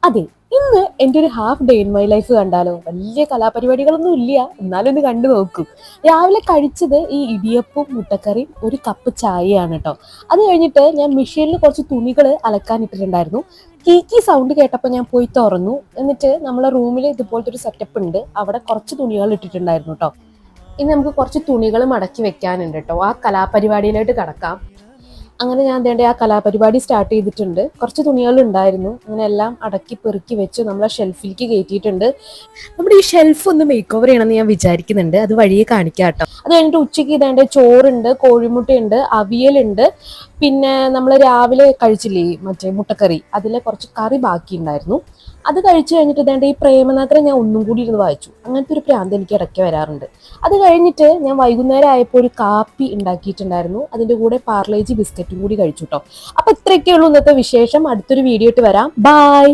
അതെ, ഇന്ന് എൻ്റെ ഒരു half day in my life കണ്ടാലോ? വലിയ കലാപരിപാടികളൊന്നും ഇല്ല, എന്നാലും ഒന്ന് കണ്ടു നോക്കൂ. രാവിലെ കഴിച്ചത് ഈ ഇടിയപ്പവും മുട്ടക്കറിയും ഒരു കപ്പ് ചായയാണ് കേട്ടോ. അത് കഴിഞ്ഞിട്ട് ഞാൻ മെഷീനിൽ കുറച്ച് തുണികൾ അലക്കാനിട്ടിട്ടുണ്ടായിരുന്നു. കീക്കി സൗണ്ട് കേട്ടപ്പോൾ ഞാൻ പോയി തുറന്നു. എന്നിട്ട് നമ്മളെ റൂമിൽ ഇതുപോലത്തെ ഒരു സെറ്റപ്പ് ഉണ്ട്, അവിടെ കുറച്ച് തുണികൾ ഇട്ടിട്ടുണ്ടായിരുന്നു കേട്ടോ. ഇനി നമുക്ക് കുറച്ച് തുണികൾ മടക്കി വെക്കാനുണ്ട് കേട്ടോ. ആ കലാപരിപാടിയിലോട്ട് കടക്കാം. അങ്ങനെ ഞാൻ വേണ്ട ആ കലാപരിപാടി സ്റ്റാർട്ട് ചെയ്തിട്ടുണ്ട്. കുറച്ച് തുണികൾ ഉണ്ടായിരുന്നു, അങ്ങനെ എല്ലാം അടക്കി പെറുക്കി വെച്ച് നമ്മളെ ഷെൽഫിലേക്ക് കയറ്റിയിട്ടുണ്ട്. നമ്മുടെ ഈ ഷെൽഫ് ഒന്ന് മേക്ക് ഓവർ ചെയ്യണമെന്ന് ഞാൻ വിചാരിക്കുന്നുണ്ട്, അത് വഴിയെ കാണിക്കാം കേട്ടോ. അത് കഴിഞ്ഞിട്ട് ഉച്ചയ്ക്ക് ഇതേണ്ട ചോറുണ്ട്, കോഴിമുട്ടയുണ്ട്, അവിയലുണ്ട്, പിന്നെ നമ്മൾ രാവിലെ കഴിച്ചില്ലേ മറ്റേ മുട്ടക്കറി, അതിലെ കുറച്ച് കറി ബാക്കി ഉണ്ടായിരുന്നു. അത് കഴിച്ചു കഴിഞ്ഞിട്ട് ഇതേണ്ട ഈ പ്രേമനാത്രം ഞാൻ ഒന്നും കൂടി ഇരുന്ന് വായിച്ചു. അങ്ങനത്തെ ഒരു പ്രാന്ത് എനിക്ക് ഇടയ്ക്ക് വരാറുണ്ട്. അത് കഴിഞ്ഞിട്ട് ഞാൻ വൈകുന്നേരം ആയപ്പോൾ ഒരു കാപ്പി ഉണ്ടാക്കിയിട്ടുണ്ടായിരുന്നു, അതിൻ്റെ കൂടെ പാർലേജി ബിസ്ക്കറ്റും കൂടി കഴിച്ചു കേട്ടോ. അപ്പൊ ഇത്രയൊക്കെ ഉള്ളൂ ഇന്നത്തെ വിശേഷം. അടുത്തൊരു വീഡിയോ ആയിട്ട് വരാം. ബൈ.